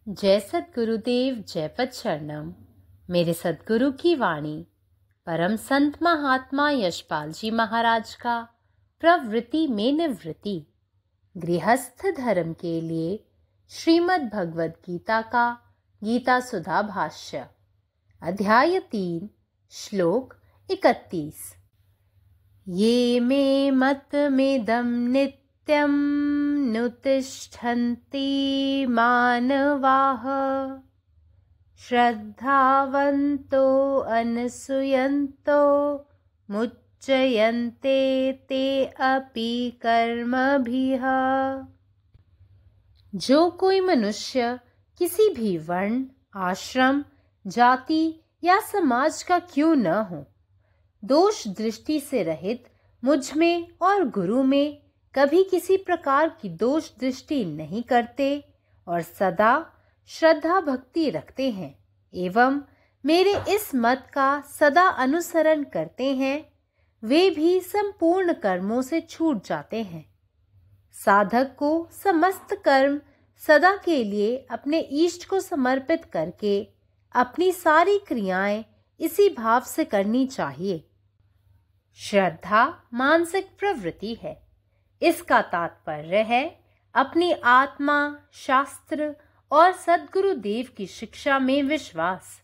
जय सद्गुरुदेव जय पदशरणम। मेरे सद्गुरु की वाणी परम संत महात्मा यशपाल जी महाराज का प्रवृत्ति में निवृत्ति गृहस्थ धर्म के लिए श्रीमद् भगवद गीता का गीता सुधा भाष्य अध्याय 3 श्लोक 31। ये मे मतमेदं नित्यं नुतिष्ठन्ति मानवाः श्रद्धावन्तो अनसूयन्तो मुच्यन्ते ते अपि कर्मभिः। जो कोई मनुष्य किसी भी वर्ण, आश्रम, जाति या समाज का क्यों न हो, दोष दृष्टि से रहित मुझ में और गुरु में कभी किसी प्रकार की दोष दृष्टि नहीं करते और सदा श्रद्धा भक्ति रखते हैं एवं मेरे इस मत का सदा अनुसरण करते हैं, वे भी संपूर्ण कर्मों से छूट जाते हैं। साधक को समस्त कर्म सदा के लिए अपने इष्ट को समर्पित करके अपनी सारी क्रियाएं इसी भाव से करनी चाहिए। श्रद्धा मानसिक प्रवृत्ति है। इसका तात्पर्य है अपनी आत्मा, शास्त्र और सद्गुरु देव की शिक्षा में विश्वास।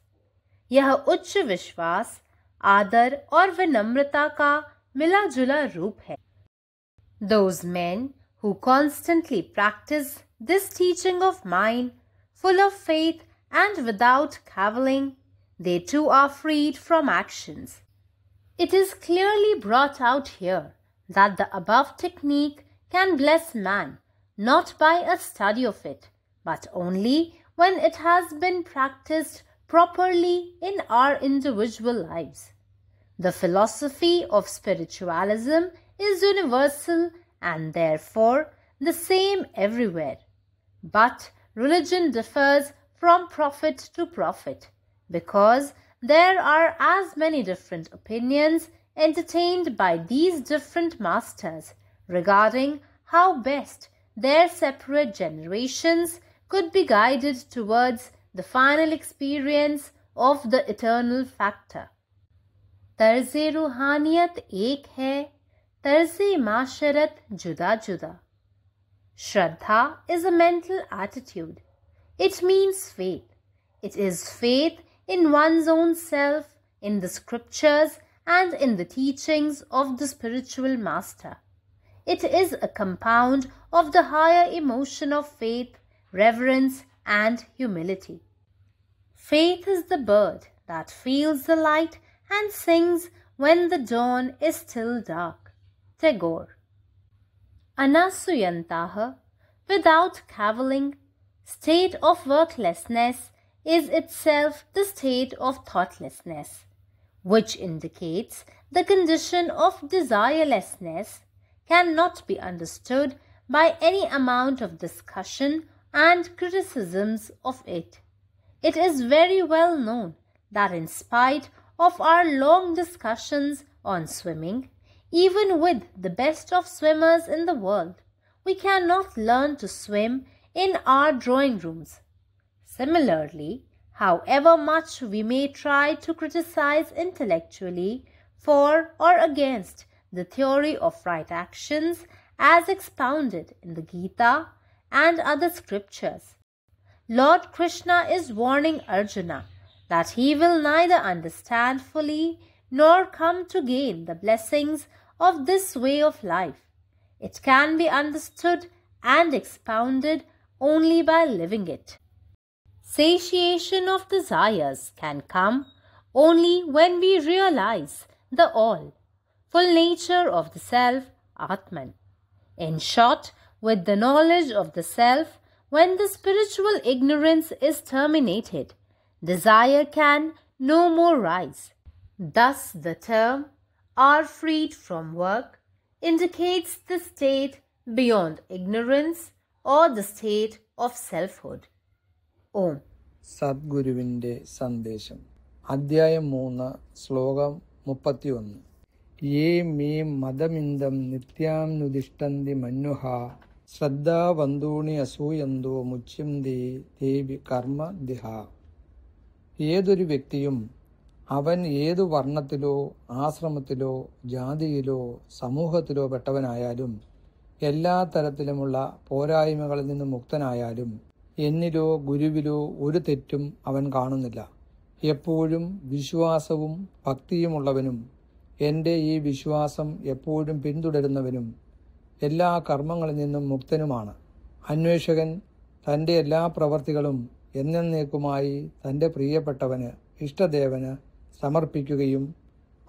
यह उच्च विश्वास आदर और विनम्रता का मिला जुला रूप है। Those men who constantly practice this teaching of mine, full of faith and without cavilling, they too are freed from actions. It is clearly brought out here that the above technique can bless man not by a study of it, but only when it has been practiced properly in our individual lives. The philosophy of spiritualism is universal and therefore the same everywhere. But religion differs from prophet to prophet because there are as many different opinions entertained by these different masters regarding how best their separate generations could be guided towards the final experience of the eternal factor. तर्ज़े रूहानियत एक है, तर्ज़े माशरत जुदा जुदा. Shraddha is a mental attitude. It means faith. It is faith in one's own self, in the scriptures and in the teachings of the spiritual master. It is a compound of the higher emotion of faith, reverence and humility. Faith is the bird that feels the light and sings when the dawn is still dark. Tagore. Anasuyantaha, without cavilling, state of worklessness is itself the state of thoughtlessness, which indicates the condition of desirelessness, cannot be understood by any amount of discussion and criticisms of it. It is very well known that in spite of our long discussions on swimming, even with the best of swimmers in the world, we cannot learn to swim in our drawing rooms. Similarly, however much we may try to criticize intellectually for or against the theory of right actions as expounded in the Gita and other scriptures, Lord Krishna is warning Arjuna that he will neither understand fully nor come to gain the blessings of this way of life. It can be understood and expounded only by living it. Satiation of desires can come only when we realize the all, full nature of the self, Atman. In short, with the knowledge of the self, when the spiritual ignorance is terminated, desire can no more rise. Thus the term are freed from work indicates the state beyond ignorance or the state of selfhood. Om. സദ്ഗുരുവിൻ്റെ സന്ദേശം അധ്യായം 3 ശ്ലോകം 31. യേ may മദമിന്ദം നിത്യാം നുദിഷ്ടന്തി മന്യുഃ ശ്രദ്ധാവന്തൂണി അസൂയന്തോ മുച്യന്തേ ദേവി കർമ്മ ദിഹ. ഏതൊരു വ്യക്തിയും അവൻ ഏതു വർണ്ണത്തിലോ ആശ്രമത്തിലോ ജാതിയിലോ സമൂഹത്തിലോ പെട്ടവനായാലും എല്ലാ തരത്തിലുമുള്ള പോരായ്മകളിൽ നിന്ന് മുക്തനായാലും എന്നിലോ ഗുരുവിലോ ഒരു തെറ്റും അവൻ കാണുന്നില്ല. എപ്പോഴും വിശ്വാസവും ഭക്തിയുമുള്ളവനും എൻ്റെ ഈ വിശ്വാസം എപ്പോഴും പിന്തുടരുന്നവനും എല്ലാ കർമ്മങ്ങളിൽ നിന്നും മുക്തനുമാണ്. അന്വേഷകൻ തൻ്റെ എല്ലാ പ്രവർത്തികളും എന്നേക്കുമായി തൻ്റെ പ്രിയപ്പെട്ടവന് ഇഷ്ടദേവന് സമർപ്പിക്കുകയും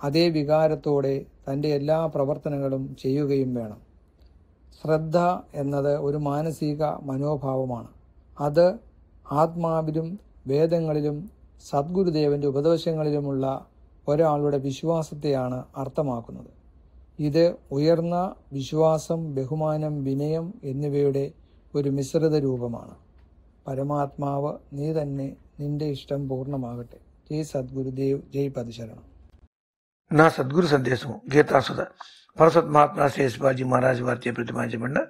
അതേ വികാരത്തോടെ തൻ്റെ എല്ലാ പ്രവർത്തനങ്ങളും ചെയ്യുകയും വേണം. ശ്രദ്ധ എന്നത് ഒരു മാനസിക മനോഭാവമാണ്. അത് ആത്മാവിലും വേദങ്ങളിലും സദ്ഗുരുദേവൻ്റെ ഉപദേശങ്ങളിലുമുള്ള ഒരാളുടെ വിശ്വാസത്തെയാണ് അർത്ഥമാക്കുന്നത്. ഇത് ഉയർന്ന വിശ്വാസം, ബഹുമാനം, വിനയം എന്നിവയുടെ ഒരു മിശ്രിത രൂപമാണ്. പരമാത്മാവ് നീ തന്നെ, നിന്റെ ఇష్టం పూర్ణమాగట్టే. జై సద్గురుదేవ్, జై పదశరణం. నా సద్గురు సందేశం గీతాసుధ పరసత్ మహాత్మా శేషబాజీ మహారాజ్ వారిచే ప్రతిపాదించబడిన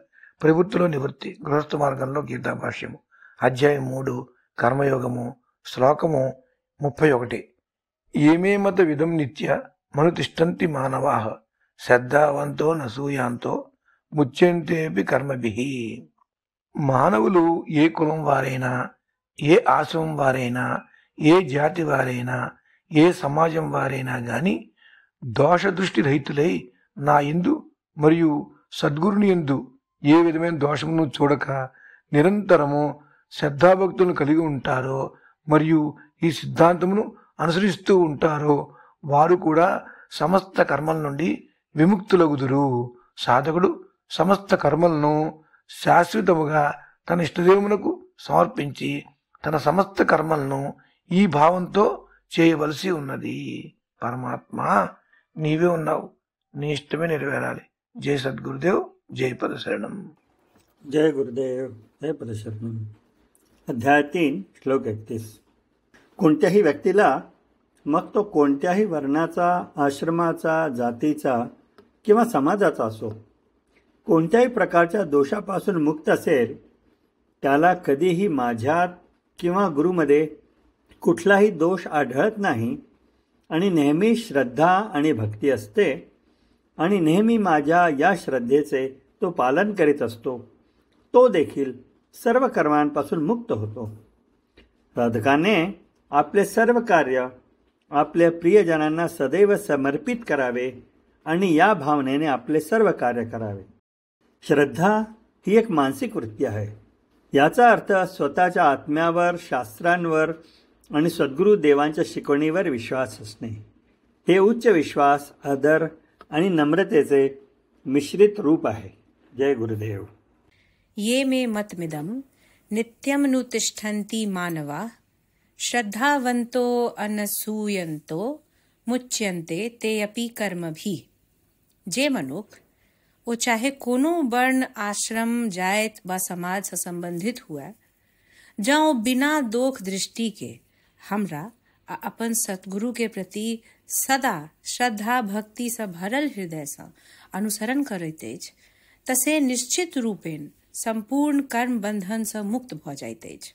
ప్రవృత్తిలో నివృత్తి గృహస్థ మార్గంలో గీతా భాష్యము అధ్యాయం 3 కర్మయోగము శ్లోకము 31. ఏమేమత విధం నిత్య మనుతిష్టంతి మానవాః శ్రద్ధావంతో నసూయాంతో ముచ్యంతేపి కర్మభిః. మానవులు ఏ కులం వారైనా, ఏ ఆశ్రమం వారైనా, ఏ జాతి వారైనా, ఏ సమాజం వారైనా గాని దోషదృష్టి రహితులై నా యందు మరియు సద్గురుని యందు ఏ విధమైన దోషమును చూడక నిరంతరము శ్రద్ధాభక్తులను కలిగి ఉంటారో మరియు ఈ సిద్ధాంతమును అనుసరిస్తూ ఉంటారో వారు కూడా సమస్త కర్మల నుండి విముక్తులగుదురు. సాధకుడు సమస్త కర్మలను శాశ్వతముగా తన ఇష్టదేవునకు సమర్పించి తన సమస్త కర్మలను ఈ భావంతో చేయవలసి ఉన్నది. పరమాత్మ నీవే ఉన్నావు, నీ ఇష్టమే నెరవేరాలి. జై సద్గురుదేవ్, జై పదశరణం. जय गुरुदेव, जय पदशरणम. अध्याय 3 श्लोक 31. कोणत्याही व्यक्तीला, मग तो कोणत्याही वर्णाचा, आश्रमाचा, जातीचा किंवा समाजाचा असो, कोणत्याही प्रकारच्या दोषापासून मुक्त असेल, त्याला कधीही माझ्यात किंवा गुरुमध्ये कुठलाही दोष आढळत नाही आणि नेहमी श्रद्धा आणि भक्ती असते आणि नेहमी माझ्या या श्रद्धेचे तो पालन करीत असतो. तो देखील सर्व कर्मांपासून मुक्त होतो. साधकाने आपले सर्व कार्य आपल्या प्रियजनांना सदैव समर्पित करावे आणि या भावनेने आपले सर्व कार्य करावे. श्रद्धा ही एक मानसिक वृत्ती आहे. याचा अर्थ स्वतःच्या आत्म्यावर, शास्त्रांवर आणि सद्गुरू देवांच्या शिकवणीवर विश्वास असणे. हे उच्च विश्वास, आदर आणि नम्रतेचे मिश्रित रूप आहे. जय गुरुदेव. ये मे मतमिदं नित्यमनुतिष्ठन्ति मानवाः श्रद्धावन्तो अनसूयन्तो मुच्यन्ते ते अपि कर्मभिः. जे मनुख वो चाहे कोनो वर्ण, आश्रम, जात व समाज से संबंधित हुआ, जाओ बिना दोख दृष्टि के हमरा अपन सतगुरु के प्रति सदा श्रद्धा भक्ति से भरल हृदय से अनुसरण करैत अछि, तसे निश्चित रूपेण संपूर्ण कर्म बंधन से मुक्त भ जाइत अछि.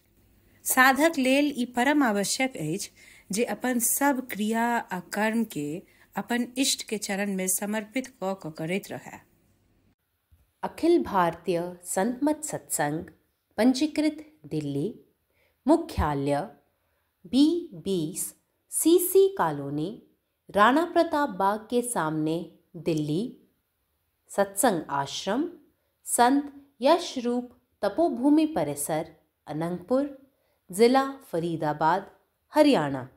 साधक लेल ई परम आवश्यक अछि जे अपन सब क्रिया आ कर्म के अपन इष्ट के चरण में समर्पित क करैत रहै. अखिल भारतीय संतमत सत्संग पंजीकृत दिल्ली, मुख्यालय B20 CC colony, Rana Pratap Bagh के सामने, दिल्ली. सत्संग आश्रम संत यशरूप तपोभूमि परिसर, अनंगपुर, जिला फरीदाबाद, हरियाणा.